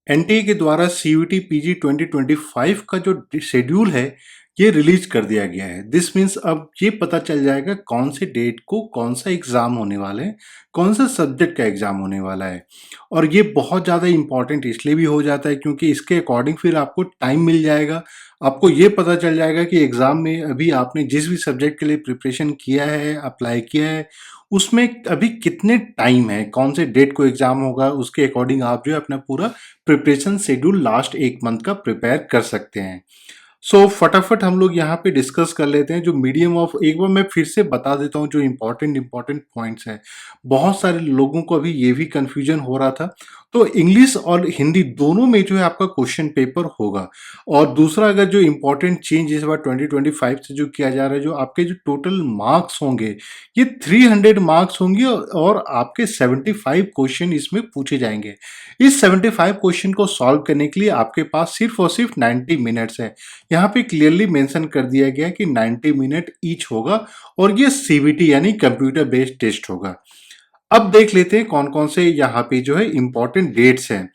NTA के द्वारा CUET PG 2025 का जो शेड्यूल है ये रिलीज कर दिया गया है। दिस मीन्स अब ये पता चल जाएगा कौन से डेट को कौन सा एग्जाम होने वाला है, कौन सा सब्जेक्ट का एग्जाम होने वाला है। और ये बहुत ज़्यादा इंपॉर्टेंट इसलिए भी हो जाता है क्योंकि इसके अकॉर्डिंग फिर आपको टाइम मिल जाएगा। आपको ये पता चल जाएगा कि एग्जाम में अभी आपने जिस भी सब्जेक्ट के लिए प्रिपरेशन किया है, अप्लाई किया है, उसमें अभी कितने टाइम है, कौन से डेट को एग्जाम होगा, उसके अकॉर्डिंग आप जो है अपना पूरा प्रिपरेशन शेड्यूल लास्ट एक मंथ का प्रिपेयर कर सकते हैं। सो फटाफट हम लोग यहाँ पे डिस्कस कर लेते हैं जो मीडियम ऑफ, एक बार मैं फिर से बता देता हूँ जो इम्पोर्टेंट पॉइंट्स हैं। बहुत सारे लोगों को अभी ये भी कंफ्यूजन हो रहा था। तो इंग्लिश और हिंदी दोनों में जो है आपका क्वेश्चन पेपर होगा। और दूसरा, अगर जो इम्पोर्टेंट चेंज इस बार 2025 से जो किया जा रहा है, जो आपके जो टोटल मार्क्स होंगे ये 300 मार्क्स होंगे और आपके 75 क्वेश्चन इसमें पूछे जाएंगे। इस 75 क्वेश्चन को सॉल्व करने के लिए आपके पास सिर्फ और सिर्फ 90 मिनट्स है। यहाँ पे क्लियरली मेंशन कर दिया गया कि 90 मिनट ईच होगा और ये सीबीटी यानी कंप्यूटर बेस्ड टेस्ट होगा। अब देख लेते हैं कौन कौन से यहाँ पे जो है इंपॉर्टेंट डेट्स हैं।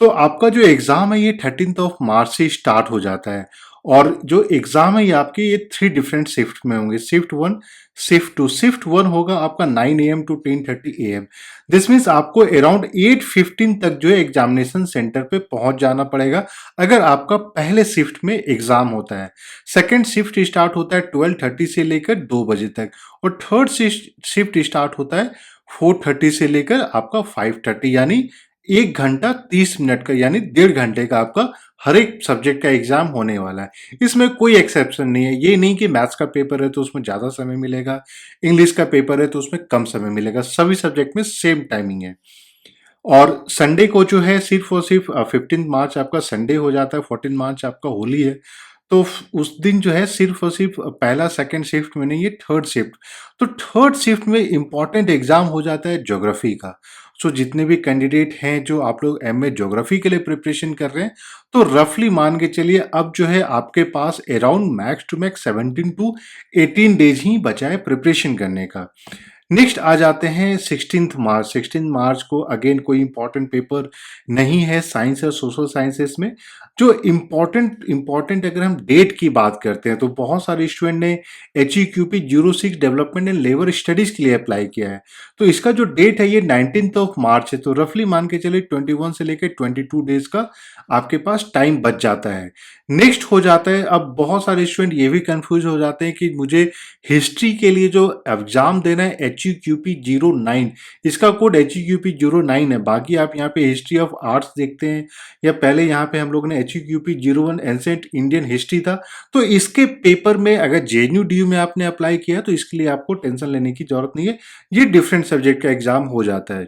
तो आपका जो एग्जाम है ये 13th ऑफ मार्च से स्टार्ट हो जाता है। और जो एग्जाम है ये आपके ये 3 डिफरेंट शिफ्ट में होंगे, शिफ्ट 1, शिफ्ट 2। शिफ्ट 1 होगा आपका 9 AM to 10:30 AM। This means आपको अराउंड 8:15 तक जो है एग्जामिनेशन सेंटर पे पहुंच जाना पड़ेगा अगर आपका पहले शिफ्ट में एग्जाम होता है। सेकेंड शिफ्ट स्टार्ट होता है 12:30 से लेकर 2 बजे तक। और थर्ड शिफ्ट स्टार्ट होता है 4:30 से लेकर आपका 5:30, यानी 1 घंटा 30 मिनट का, यानी 1.5 घंटे का आपका हर एक सब्जेक्ट का एग्जाम होने वाला है। इसमें कोई एक्सेप्शन नहीं है। ये नहीं कि मैथ्स का पेपर है तो उसमें ज़्यादा समय मिलेगा, इंग्लिश का पेपर है तो उसमें कम समय मिलेगा। सभी सब्जेक्ट में सेम टाइमिंग है। और संडे को जो है सिर्फ और सिर्फ 15 मार्च आपका संडे हो जाता है, 14 मार्च आपका होली है। तो उस दिन जो है सिर्फ और सिर्फ पहला सेकंड शिफ्ट में नहीं, ये थर्ड शिफ्ट। तो थर्ड शिफ्ट में इंपॉर्टेंट एग्जाम हो जाता है ज्योग्राफी का। सो जितने भी कैंडिडेट हैं जो आप लोग एमए ज्योग्राफी के लिए प्रिपरेशन कर रहे हैं, तो रफली मान के चलिए अब जो है आपके पास around max to max 17 to 18 days ही बचा है प्रिपरेशन करने का। नेक्स्ट आ जाते हैं 16 मार्च। 16 मार्च को अगेन कोई इंपॉर्टेंट पेपर नहीं है साइंस और सोशल साइंसेस में। जो इम्पॉर्टेंट अगर हम डेट की बात करते हैं तो बहुत सारे स्टूडेंट ने HEQP 06 development and labour studies के लिए अप्लाई किया है। तो इसका जो डेट है ये 19th ऑफ मार्च है। तो रफली मान के चलिए 21 से लेकर 22 डेज का आपके पास टाइम बच जाता है। नेक्स्ट हो जाता है, अब बहुत सारे स्टूडेंट ये भी कंफ्यूज हो जाते हैं कि मुझे हिस्ट्री के लिए जो एग्जाम देना है HEQP 09, इसका कोड HEQP 09 है। बाकी आप यहाँ पे हिस्ट्री ऑफ आर्ट्स देखते हैं, या पहले यहाँ पे हम लोग ने HEQP 01 एंसेंट इंडियन हिस्ट्री था। तो इसके पेपर में अगर JNU-DU में आपने अप्लाई किया तो इसके लिए आपको टेंशन लेने की जरूरत नहीं है, ये डिफरेंट सब्जेक्ट का एग्जाम हो जाता है।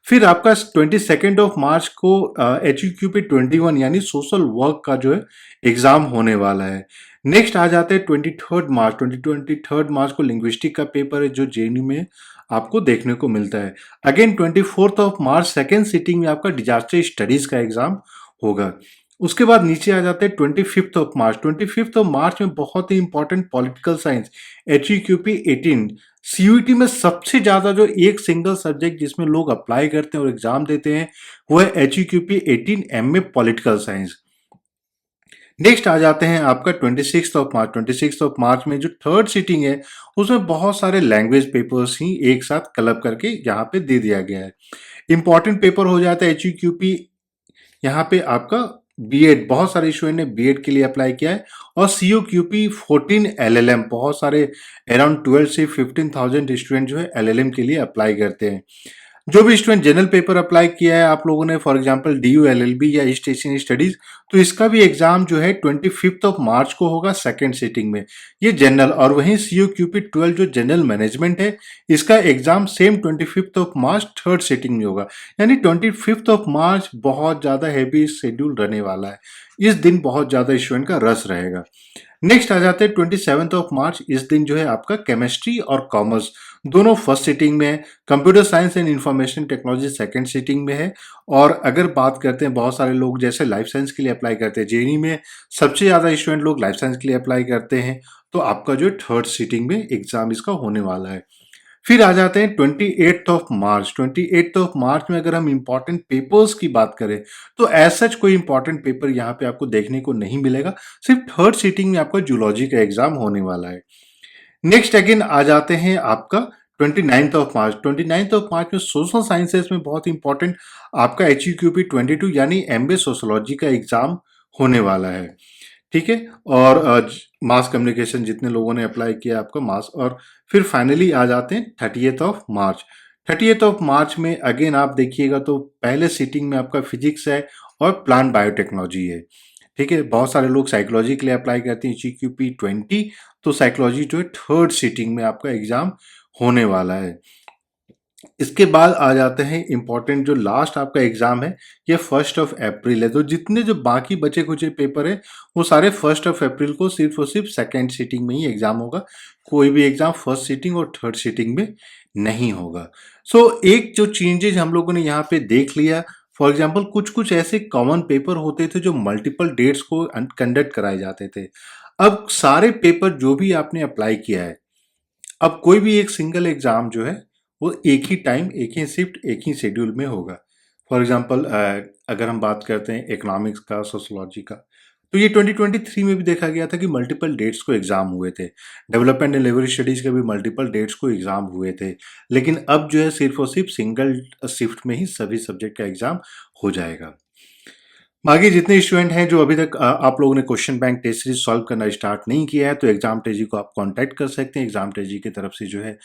फिर आपका 22 ऑफ मार्च को HEQP 21 यानी सोशल वर्क का जो है एग्जाम होने वाला है। नेक्स्ट आ जाते हैं 23 मार्च को लिंग्विस्टिक का पेपर है जो JNU में आपको देखने को मिलता है। Again 24 of March second sitting में आपका डिजास्टर स्टडीज का एग्जाम होगा। उसके बाद नीचे आ जाते हैं 25 ऑफ मार्च। 25 ऑफ मार्च में बहुत ही important political science HEQP 18। CUET में सबसे ज्यादा जो एक सिंगल सब्जेक्ट जिसमें लोग अप्लाई करते हैं और एग्जाम देते हैं वो है HEQP 18 MA political science. Next आ जाते हैं आपका 26 ऑफ मार्च। 26 ऑफ मार्च में जो थर्ड सीटिंग है उसमें बहुत सारे लैंग्वेज पेपर्स ही एक साथ क्लब करके यहाँ पे दे दिया गया है। इंपॉर्टेंट पेपर हो जाता है HEQP, यहाँ पे आपका बीएड, बहुत सारे स्टूडेंट ने बीएड के लिए अप्लाई किया है। और COQP 14 LLM, बहुत सारे अराउंड 12 से 15,000 स्टूडेंट जो है LLM के लिए अप्लाई करते हैं। जो भी स्टूडेंट जनरल पेपर अप्लाई किया है आप लोगों ने, फॉर एग्जांपल DU LLB या स्टेशन स्टडीज, तो इसका भी एग्जाम जो है 25 ऑफ मार्च को होगा सेकेंड सिटिंग में, ये जनरल। और वहीं COQP 12 जो जनरल मैनेजमेंट है इसका exam same 25 of March third sitting में होगा। यानी 25 ऑफ मार्च बहुत ज्यादा हैवी शेड्यूल रहने वाला है। इस दिन बहुत ज्यादा स्टूडेंट का रस रहेगा। नेक्स्ट आ जाते हैं 27 ऑफ मार्च। इस दिन जो है आपका केमिस्ट्री और कॉमर्स दोनों फर्स्ट सिटिंग में है, computer science and information technology second sitting में है। और अगर बात करते हैं, बहुत सारे लोग जैसे लाइफ साइंस के लिए अप्लाई करते हैं, JNU में सबसे ज़्यादा स्टूडेंट लोग लाइफ साइंस के लिए अप्लाई करते हैं, तो आपका जो थर्ड सिटिंग में एग्जाम इसका होने वाला है। फिर आ जाते हैं 28th of March. 28th of March में अगर हम इंपॉर्टेंट पेपर्स की बात करें तो एज सच कोई इंपॉर्टेंट पेपर यहाँ पे आपको देखने को नहीं मिलेगा। सिर्फ थर्ड सीटिंग में आपका जूलॉजी का एग्जाम होने वाला है। नेक्स्ट अगेन आ जाते हैं आपका 29th of March. 29th of March में सोशल साइंसेस में बहुत इंपॉर्टेंट आपका HUQP 22 यानी MBA सोशोलॉजी का एग्जाम होने वाला है। ठीक है, और मास कम्युनिकेशन जितने लोगों ने अप्लाई किया आपका मास, और फिर फाइनली आ जाते हैं 30th of March. 30th of March में अगेन आप देखिएगा तो पहले सीटिंग में आपका फिजिक्स है और प्लांट बायोटेक्नोलॉजी है। ठीक है, बहुत सारे लोग साइकोलॉजी के लिए अप्लाई करते हैं HUQP 20, तो साइकोलॉजी जो है थर्ड सीटिंग में आपका एग्जाम होने वाला है। इसके बाद आ जाते हैं इंपॉर्टेंट जो लास्ट आपका एग्जाम है, ये 1 अप्रैल है। तो जितने जो बाकी बचे कुचे पेपर है वो सारे 1 अप्रैल को सिर्फ और सिर्फ सेकेंड सीटिंग में ही एग्जाम होगा। कोई भी एग्जाम फर्स्ट सीटिंग और थर्ड सीटिंग में नहीं होगा। सो एक जो चेंजेज हम लोगों ने यहाँ पे देख लिया, फॉर एग्जाम्पल कुछ कुछ ऐसे कॉमन पेपर होते थे जो मल्टीपल डेट्स को कंडक्ट कराए जाते थे। अब सारे पेपर जो भी आपने अप्लाई किया है, अब कोई भी एक सिंगल एग्जाम जो है वो एक ही टाइम, एक ही शिफ्ट, एक ही शेड्यूल में होगा। फॉर एग्जांपल अगर हम बात करते हैं इकोनॉमिक्स का, सोशोलॉजी का, तो ये 2023 में भी देखा गया था कि मल्टीपल डेट्स को एग्जाम हुए थे। डेवलपमेंट एंड लेबर स्टडीज के भी मल्टीपल डेट्स को एग्जाम हुए थे। लेकिन अब जो है सिर्फ और सिर्फ सिंगल शिफ्ट में ही सभी सब्जेक्ट का एग्जाम हो जाएगा। बाकी जितने स्टूडेंट हैं जो अभी तक आप लोगों ने question bank test series solve करना स्टार्ट नहीं किया है, तो एग्जाम टेजी को आप कांटेक्ट कर सकते हैं। एग्जाम टेजी की तरफ से जो है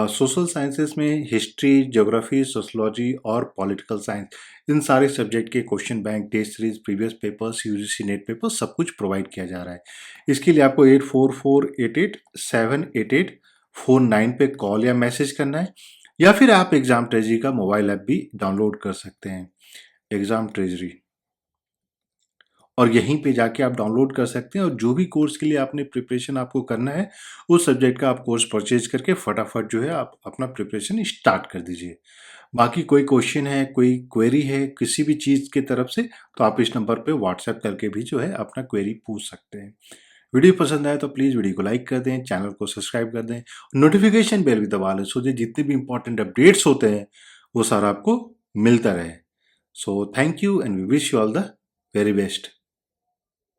सोशल साइंसेस में हिस्ट्री, ज्योग्राफी, सोशोलॉजी और पॉलिटिकल साइंस, इन सारे सब्जेक्ट के question bank test series, previous papers, UGC net paper सब कुछ प्रोवाइड किया जा रहा है। इसके लिए आपको 8448878849 पे कॉल या मैसेज करना है, या फिर आप एग्जाम ट्रेजरी का मोबाइल ऐप भी डाउनलोड कर सकते हैं, एग्जाम ट्रेजरी, और यहीं पे जाके आप डाउनलोड कर सकते हैं। और जो भी कोर्स के लिए आपने प्रिपरेशन आपको करना है, उस सब्जेक्ट का आप कोर्स परचेज करके फटाफट जो है आप अपना प्रिपरेशन स्टार्ट कर दीजिए। बाकी कोई क्वेश्चन है, कोई क्वेरी है किसी भी चीज़ की तरफ से, तो आप इस नंबर पे व्हाट्सएप करके भी जो है अपना क्वेरी पूछ सकते हैं। वीडियो पसंद आए तो प्लीज़ वीडियो को लाइक कर दें, चैनल को सब्सक्राइब कर दें, नोटिफिकेशन बेल भी दबा लें, सो जितने भी इंपॉर्टेंट अपडेट्स होते हैं वो सारा आपको मिलता रहे। So thank you and we wish you all the very best.